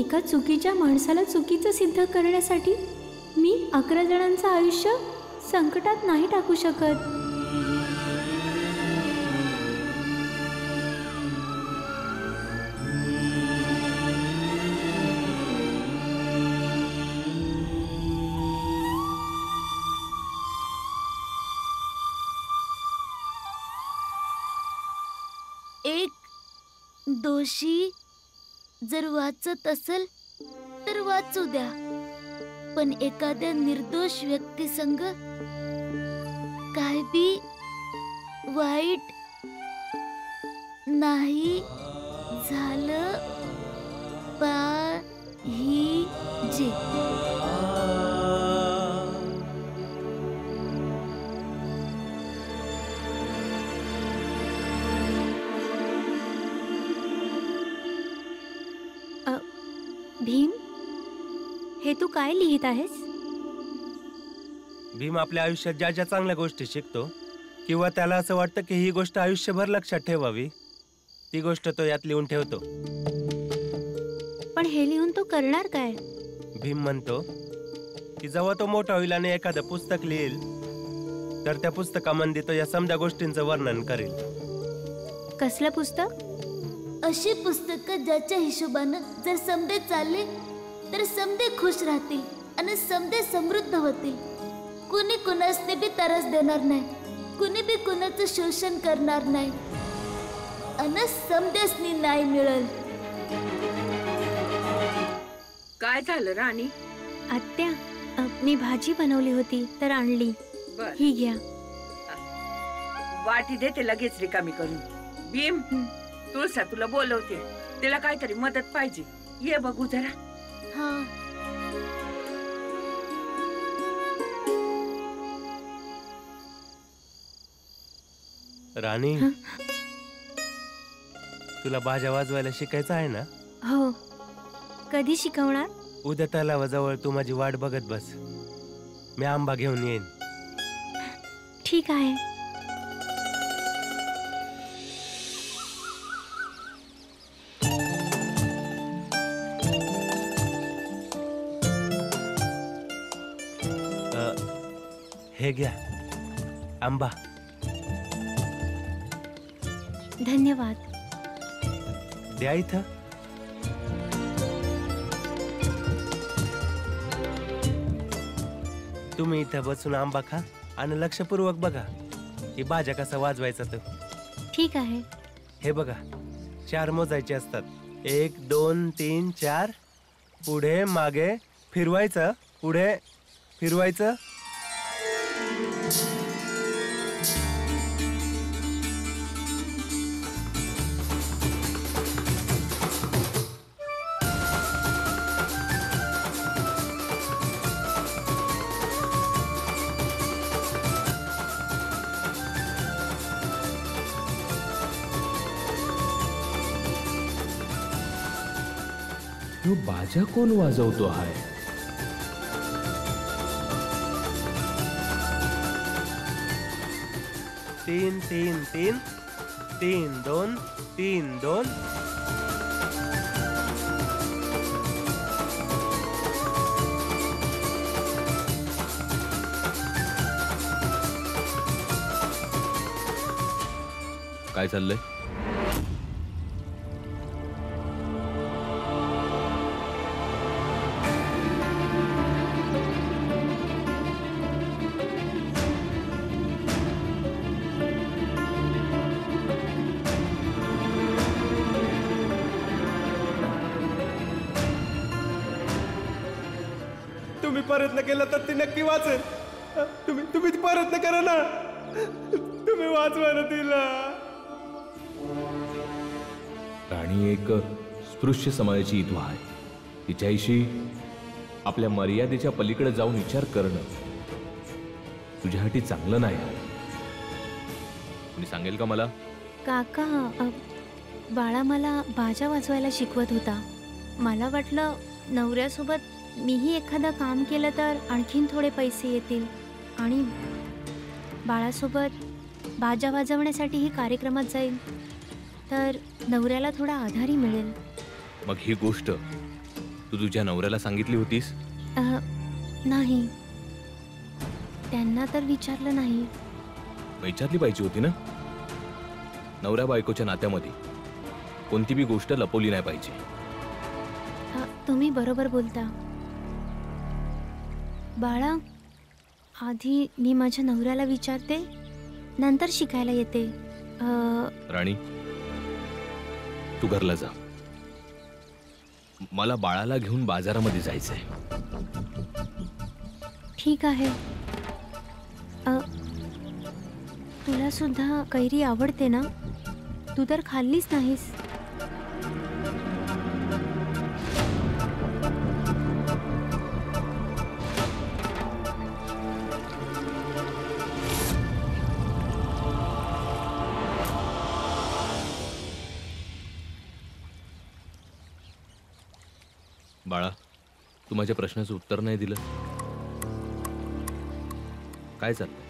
एका चुकीच्या माणसाला चुकीचं सिद्ध करण्यासाठी मी 11 जणांचं आयुष्य संकटात नाही टाकू शकत. एक दोषी जर वाचत असेल तर वाचू द्या, पण एखाद्या निर्दोष व्यक्तीसंग काय बी वाईट नाही झालं पाहिजे. भीम, हे तू काय लिहित आहेस? भीम आपल्या आयुष्यात ज्या ज्या चांगल्या गोष्टी शिकतो किंवा त्याला असं वाटतं की ही गोष्ट आयुष्यभर लक्षात ठेवावी, ती गोष्ट तो यात लिहून ठेवतो. पण हे लिहून तो करणार काय? भीम म्हणतो की जेव्हा तो मोठा होईल आणि एखादं पुस्तक लिहिल तर त्या पुस्तकामध्ये तो या समजा गोष्टींचं वर्णन करेल. कसलं पुस्तक? अशी पुस्तकं ज्याच्या हिशोबानं जर समदे चालले तर समदे खुश राहतील आणि समदे समृद्ध होतील. कुणी कुणासने बी तरस देणार नाही, कुणी बी कुणाचं शोषण करणार नाही आणि समदेसनी न्याय मिळेल. काय झालं राणी? आत्या, मी भाजी बनवली होती तर आणली. ही घ्या. वाटी देते लगेच रिकामी करून. भीम, तुळसा तुला बोलवते, तिला काहीतरी मदत पाहिजे, ये बघू जरा. हा. राणी, तुला भाज्या वाजवायला शिकायचं आहे ना? हो. कधी शिकवणार? उद्या तलावाजवळ तू माझी वाट बघत बस, मी आंबा घेऊन येईन. ठीक आहे. हे घ्या आंबा. धन्यवाद. द्या इथं. तुम्ही इथं बसून आंबा खा आणि लक्षपूर्वक बघा की भाज्या कसा वाजवायचा तो. ठीक आहे. हे बघा, 4 मोजायचे असतात. 1 2 3 4. पुढे मागे फिरवायचं, पुढे फिरवायचं. ह्यो बाजा कोण वाजवतो आहे? 3 3 3 3 2 3 2. काय चाललंय? तुम्ही प्रयत्न केला तर ती नक्की वाचेल. तुम्ही प्रयत्न करा ना, तुम्ही वाचवा ना तिला. राणी एक स्पृश्य समाजाची विधवा आहे. तिच्याशी आपल्या मर्यादेच्या पलीकडे जाऊन विचार करणं तुझ्यासाठी चांगलं नाही. कोणी सांगेल का मला? काका, बाळा मला भाज्या वाजवायला शिकवत होता. मला वाटलं नवऱ्यासोबत मीही एखादं काम केलं तर आणखीन थोडे पैसे येतील आणि बाळासोबत भाज्या वाजवण्यासाठीही कार्यक्रमात जाईल तर नवऱ्याला थोडा आधारही मिळेल. मग ही गोष्ट तू तुझ्या नवऱ्याला सांगितली होतीस? नाही, त्यांना तर विचारलं नाही. विचारली पाहिजे होती ना. नवऱ्या बायकोच्या नात्यामध्ये कोणती बी गोष्ट लपवली नाही पाहिजे. तुम्ही बरोबर बोलता. बाळा, आधी मी माझ्या नवऱ्याला विचारते, नंतर शिकायला येते. राणी, तू घरला जा. मला बाळाला घेऊन बाजारामध्ये जायचंय. ठीक आहे. तुला सुद्धा कैरी आवडते ना? तू तर खाल्लीच नाहीस. बाळा, तू माझ्या प्रश्नाचं उत्तर नाही दिलं. काय चाललं?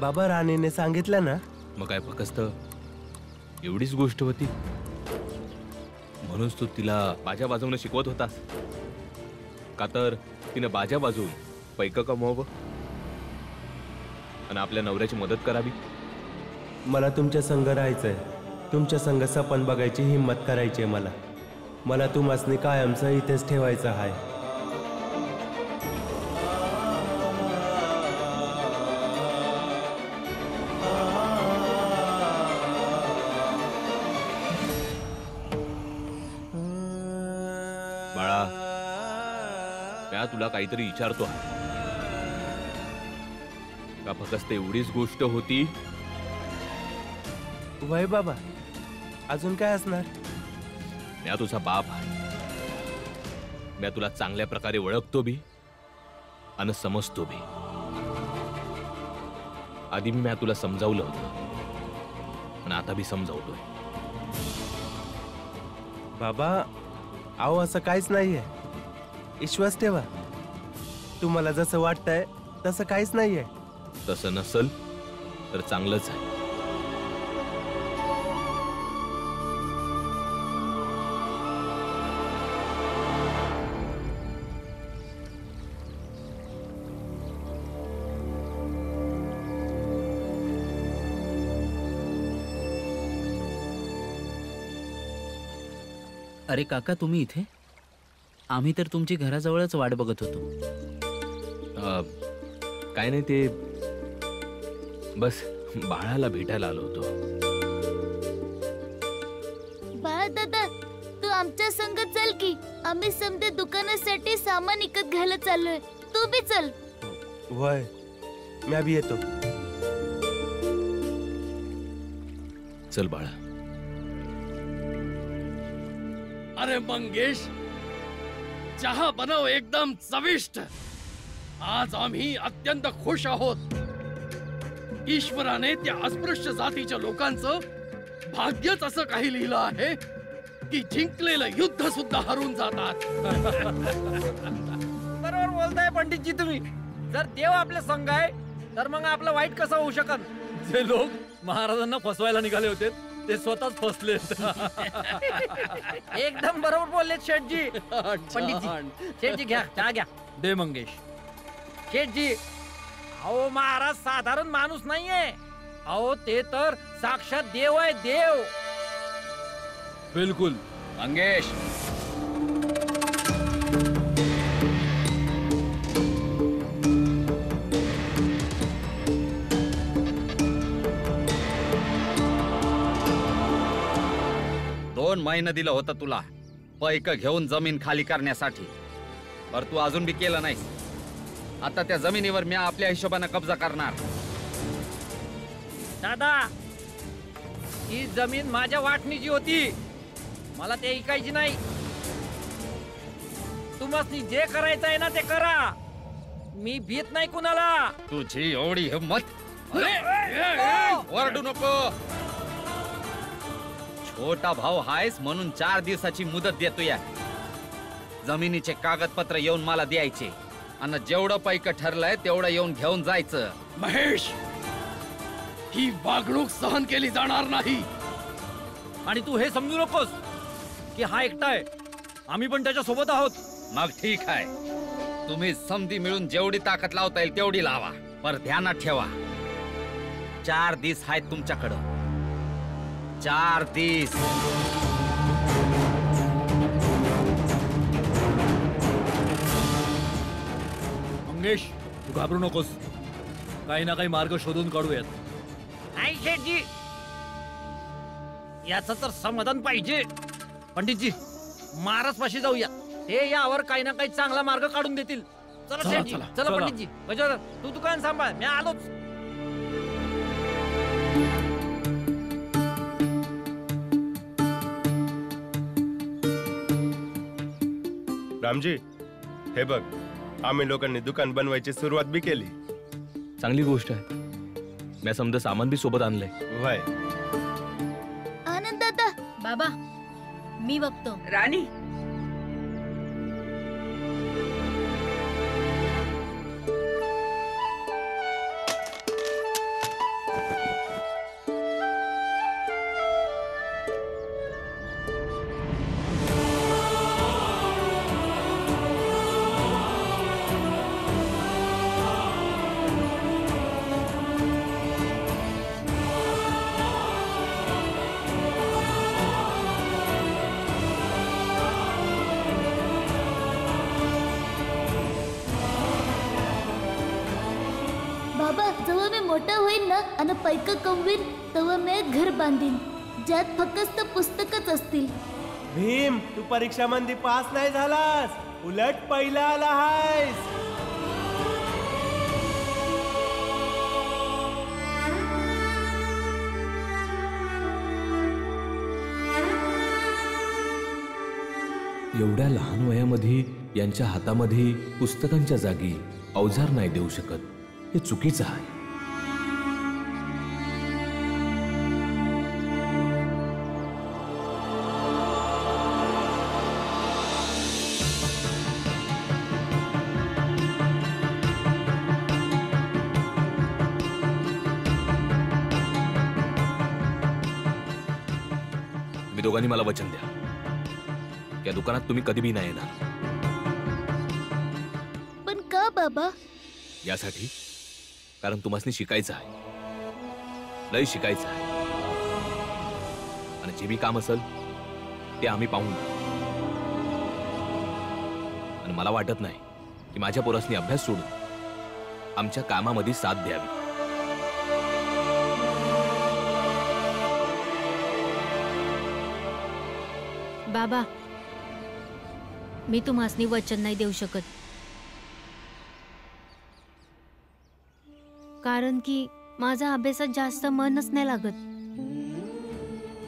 बाबा, राणीने सांगितलं ना. मग काय फक्त एवढीच गोष्ट होती म्हणूनच तू तिला बाजा वाजवणं शिकवत होतास का? तर तिनं बाजा वाजवून पैक कमवावं आणि आपल्या नवऱ्याची मदत करावी. मला तुमच्या संग राहायचंय. तुमच्या संग सपन बघायची हिम्मत करायची आहे मला. मला तुम्हासनी कायमचं इथेच ठेवायचं आहे. बाळा, त्या तुला काहीतरी विचारतो आहे का? फक्त एवढीच गोष्ट होती? वय बाबा, अजून काय असणार? मी तुझा बाप आहे. मी तुला चांगल्या प्रकारे ओळखतो बी आणि समजतो बी. आधी मी तुला समजावलं होतं आणि आता बी समजावतोय. बाबा, अहो असं काहीच नाहीये. विश्वास ठेवा. तुम्हाला जसं वाटतंय तसं काहीच नाहीये. तसं नसल तर चांगलंच आहे. अरे काका, तुम्ही इथे? आम्ही तर तुमची घराजवळच वाट बघत होतो. काय नाही, ते बस बाळाला भेटायला आलो होतो. बाळा दादा, तू आमच्या संग चल की. आम्ही समजे दुकानासाठी सामान विकत घ्यायला चाललोय. तू बी चल. वय, मी बी येतो. चल बाळा. अरे मंगेश, चहा बनव एकदम चविष्ट. आज आम्ही अत्यंत खुश आहोत. ईश्वराने त्या अस्पृश्य जातीच्या लोकांचं भाग्यच असं काही लिहिलं आहे की जिंकलेलं युद्ध सुद्धा हरून जातात. बरोबर बोलताय पंडितजी तुम्ही. जर देव आपल्या संग आहे तर मग आपलं वाईट कसं होऊ शकत? जे लोक महाराजांना फसवायला निघाले होते ते स्वतःच फसले. एकदम बरोबर बोलले शेठजी. पंडितजी, शेठजी घ्या चहा घ्या. दे मंगेश. शेठजी, अहो महाराज साधारण माणूस नाहीये. अहो ते तर साक्षात देव आहे, देव. बिलकुल मंगेश. दोन महिने दिलं होतं तुला पैक घेऊन जमीन खाली करण्यासाठी, पर तू अजून बी केलं नाहीस. आता त्या जमिनीवर मी आपल्या हिशोबाने कब्जा करणार. दादा, ही जमीन माझ्या वाटणीची होती. मला ते ऐकायची नाही. तुम्हाला जे करायचं आहे ना ते करा. मी भीत नाही कुणाला. तुझी एवढी हिम्मत? ओरडू नको. छोटा भाऊ हायस म्हणून 4 दिवसाची मुदत देतोय. जमिनीचे कागदपत्र येऊन मला द्यायचे आणि जेवढं पैक ठरलंय तेवढं येऊन घेऊन जायचं. महेश, ही वागणूक सहन केली जाणार नाही. आणि तू हे समजू नकोस की हा एकटा आहे. आम्ही पण त्याच्या सोबत आहोत. मग ठीक आहे, तुम्ही समधी मिळून जेवढी ताकद लावता येईल तेवढी लावा, पर ध्यानात ठेवा 4 दिवस आहेत तुमच्याकडं. 4 दिवस. मंगेश, तू घाबरू नकोस. काही ना काही मार्ग शोधून काढूयात. नाही शेठजी, याचं तर समाधान पाहिजे. पंडितजी, महाराजपाशी जाऊया. ते यावर काही ना काही चांगला मार्ग काढून देतील. चला चला, शेठजी, चला, चला चला. पंडितजी. गजोदर, तू दुकान सांभाळ, मी आलोच. रामजी, हे बघ, आम्ही लोकांनी दुकान बनवायची सुरुवात बी केली. चांगली गोष्ट आहे. मी समजा सामान बी सोबत आणलंय. वय आनंद दादा, बाबा मी बघतो. राणी, बाबा, जेव्हा मी मोठा होईन ना आणि पैक कमवीन तेव्हा मी एक घर बांधीन ज्यात फक्त पुस्तकच असतील. भीम, तू परीक्षामध्ये पास नाही झालास, उलट पहिला आला आहेस. एवढ्या लहान वयामध्ये यांच्या हातामध्ये पुस्तकांच्या जागी अवजार नाही देऊ शकत, हे चुकीचं आहे. तुम्ही दोघांनी मला वचन द्या, या दुकानात तुम्ही कधी बी नाही येणार. पण का बाबा? यासाठी कारण तुम्हाला शिकायचं आहे, लय शिकायचं आहे. आणि जे बी काम असेल ते आम्ही पाहून घेऊ. आणि मला वाटत नाही की माझ्या पोरासनी अभ्यास सोडून आमच्या कामामध्ये साथ द्यावी. बाबा, मी तुम्हासनी वचन नाही देऊ शकत, कारण की माझा अभ्यासात जास्त मनच नाही लागत.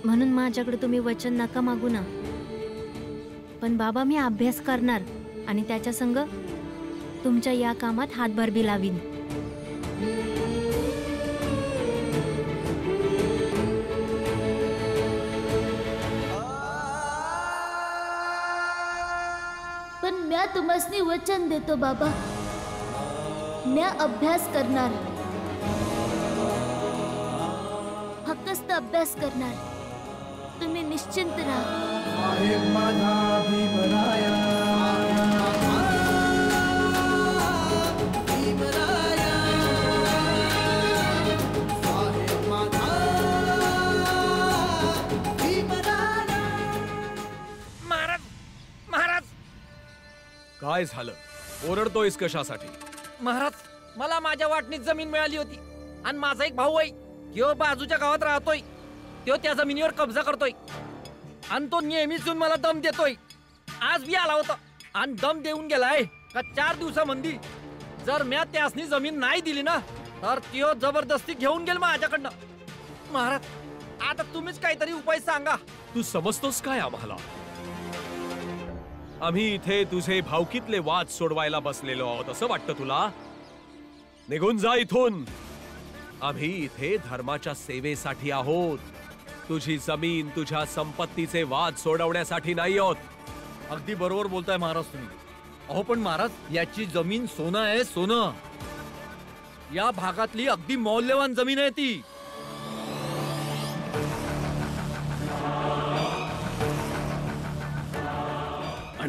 म्हणून माझ्याकडे तुम्ही वचन नका मागू ना. पण बाबा, मी अभ्यास करणार आणि त्याच्या संग तुमच्या या कामात हातभार बी लावीन. पण म्या तुम्हासनी वचन देतो बाबा, म्या अभ्यास करणार, फक्त अभ्यास करणार. तुम्ही निश्चिंत राहा. महाराज, महाराज, काय झालं? ओरडतोयस कशासाठी? महाराज, मला माझ्या वाटणीत जमीन मिळाली होती आणि माझा एक भाऊ आहे, तो बाजूच्या गावात राहतोय. तो त्या जमिनीवर कब्जा करतोय आणि तो नेहमीच येऊन मला दम देतोय. आज बी आला होता आणि दम देऊन गेलाय का 4 दिवसामध्ये जर म्या त्यासनी जमीन नाही दिली ना तर तो जबरदस्ती घेऊन गेल माझ्याकडनं. महाराज, आता तुम्हीच काहीतरी उपाय सांगा. तू समजतोस काय आम्हाला? आम्ही इथे तुझे भावकीतले वाद सोडवायला बसलेलो आहोत असं वाटतं तुला? निघून जा इथून. आम्ही इथे धर्माच्या सेवेसाठी आहोत. तुझी जमीन, तुझ्या संपत्तीचे वाद सोडवण्यासाठी नाही आहोत. अगदी बरोबर बोलताय महाराज तुम्ही. अहो पण महाराज, याची जमीन सोनं आहे, सोनं. या भागातली अगदी मौल्यवान जमीन आहे ती.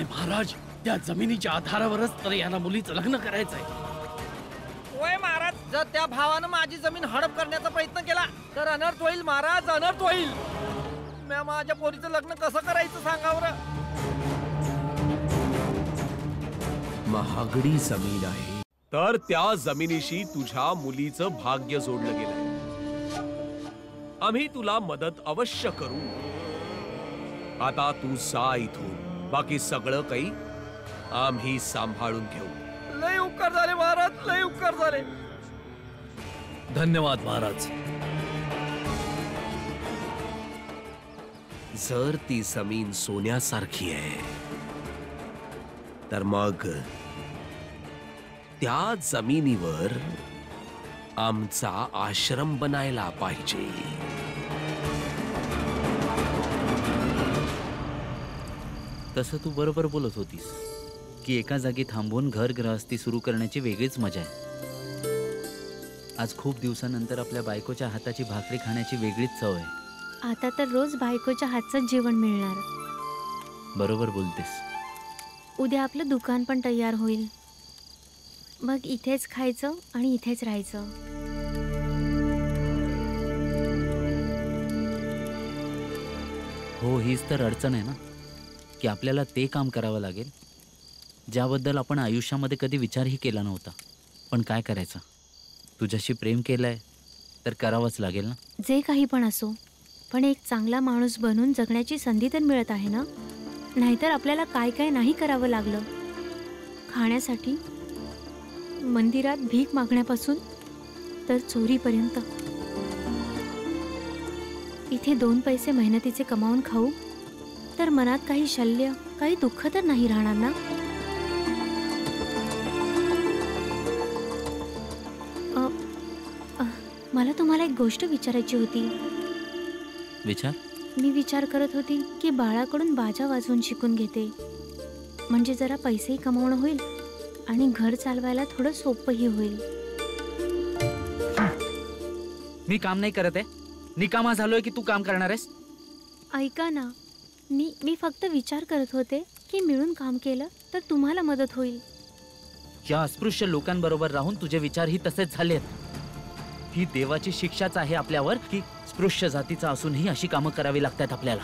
आणि महाराज, त्या जमिनीच्या आधारावरच तर याला मुलीचं लग्न करायचंय. होय महाराज, जर त्या भावानं माझी जमीन हडप करण्याचा प्रयत्न केला तर अनर्थ होईल महाराज, अनर्थ होईल. म्या माझ्या पोरीचं लग्न कसं करायचं सांगा बरं. महागडी जमीन आहे, तर त्या जमिनीशी तुझ्या मुलीचं भाग्य जोडलं गेलंय. आम्ही तुला मदत अवश्य करू. आता तू जा इथून, बाकी सगळं काही आम्ही सांभाळून घेऊ. लय उपकार झाले महाराज, लय उपकार झाले. धन्यवाद महाराज. जर ती जमीन सोन्यासारखी आहे तर मग त्या जमिनीवर आमचा आश्रम बनायला पाहिजे. तसं तू बरोबर बोलत होतीस की एका जागी थांबून घर गृहस्थी सुरू करण्याची वेगळीच मजा आहे. आज खूप दिवसानंतर आपल्या बायकोच्या हाताची भाकरी खाण्याची वेगळीच चव आहे. आता तर रोज बायकोच्या हातचंच जेवण मिळणार. बरोबर बोलतेस. उद्या आपलं दुकान पण तयार होईल. मग इथेच खायचं आणि इथेच राहायचं. हो, हीच तर अडचण आहे ना, की आपल्याला ते काम करावं लागेल ज्याबद्दल आपण आयुष्यामध्ये कधी विचारही केला नव्हता. पण काय करायचं, तुझ्याशी प्रेम केलंय तर करावंच लागेल ना. जे काही पण असो, पण एक चांगला माणूस बनून जगण्याची संधी तर मिळत आहे ना. नाहीतर आपल्याला काय काय नाही करावं लागलं. खाण्यासाठी मंदिरात भीक मागण्यापासून तर चोरीपर्यंत. इथे 2 पैसे मेहनतीचे कमावून खाऊ तर मनात काही शल्य, काही दुःख तर नाही राहणार ना. मला तुम्हाला एक गोष्ट विचारायची होती. विचार. मी विचार करत होती की बाळाकडून बाजा वाजवून शिकून घेते, म्हणजे जरा पैसेही कमावणं होईल आणि घर चालवायला थोडं सोपंही होईल. मी काम नाही करत आहे, निकामा झालोय की तू काम करणार आहेस. ऐका ना, मी फक्त विचार करत होते की मिळून काम केलं तर तुम्हाला मदत होईल. या अस्पृश्य लोकांबरोबर राहून तुझे विचारही तसेच झालेत. ही देवाची शिक्षाच आहे आपल्यावर की स्पृश्य जातीचा असूनही अशी कामं करावी लागतात आपल्याला.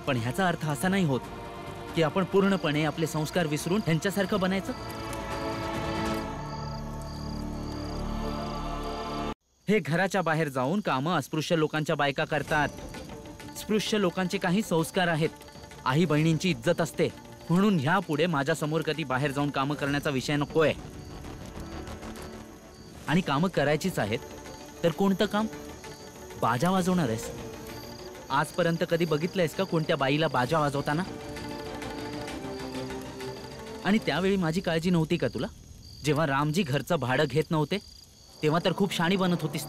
पण ह्याचा अर्थ असा नाही होत की आपण पूर्णपणे आपले संस्कार विसरून ह्यांच्यासारखं बनायचं. हे घराच्या बाहेर जाऊन कामं अस्पृश्य लोकांच्या बायका करतात. स्पृश्य लोकांचे काही संस्कार आहेत, आई बहिणींची इज्जत असते. म्हणून ह्या पुढे माझ्या समोर कधी बाहेर जाऊन कामं करण्याचा विषय नकोय. आणि कामं करायचीच आहेत तर कोणतं काम? बाजा वाजवणार आहेस? आजपर्यंत कधी बघितलंयस का कोणत्या बाईला बाजा वाजवताना? आणि त्यावेळी माझी काळजी नव्हती का तुला? जेव्हा रामजी घरचं भाडं घेत नव्हते तेव्हा तर खूप शाणी बनत होतीस.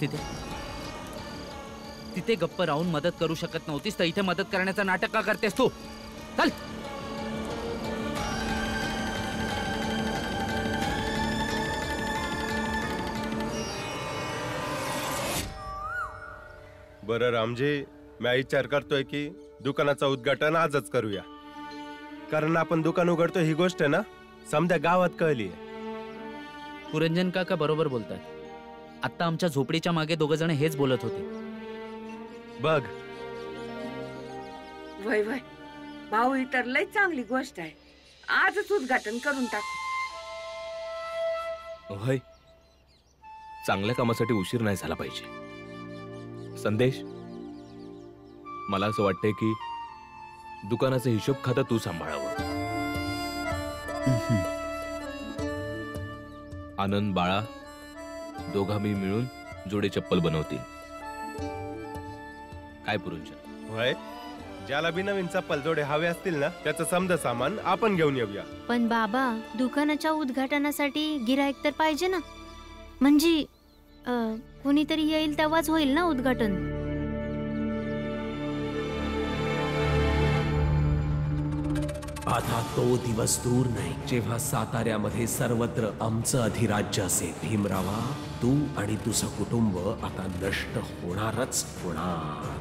तिथे गप्प राहून मदत करू शकत नव्हतीस, तर इथे मदत करण्याचं नाटक का करतेस तू? चल. बरं रामजी, मी विचार करतोय की दुकानाचं उद्घाटन आजच करूया. कारण आपण दुकान उघडतो ही गोष्ट ना समध्या गावात कळली. पुरंजन काका बरोबर बोलतात. आता आमच्या झोपडीच्या मागे 2 जण हेच बोलत होते. बघ. वय वय भाऊ, ही तर लय चांगली गोष्ट आहे. आजच उद्घाटन करून टाक. होय, चांगल्या कामासाठी उशीर नाही झाला पाहिजे. संदेश, मला असं वाटतंय की दुकानाचा हिशोब खाता तू सांभाळावं. आनंद बाळा दोघा मी मिळून जोडे चप्पल बनवतील. काय पुरंजन? होय, ज्याला बी नवीन चप्पल जोडे हवे असतील ना त्याचं समजा सामान आपण घेऊन येऊया. पण बाबा, दुकानाच्या उद्घाटनासाठी गिराईक तर पाहिजे ना. म्हणजे कोणीतरी येईल तेव्हाच होईल ना उद्घाटन. आता तो दिवस दूर नाही जेव्हा साताऱ्यामध्ये सर्वत्र आमचं अधिराज्य असेल. भीमरावा, तू आणि तुझं कुटुंब आता नष्ट होणारच होणार.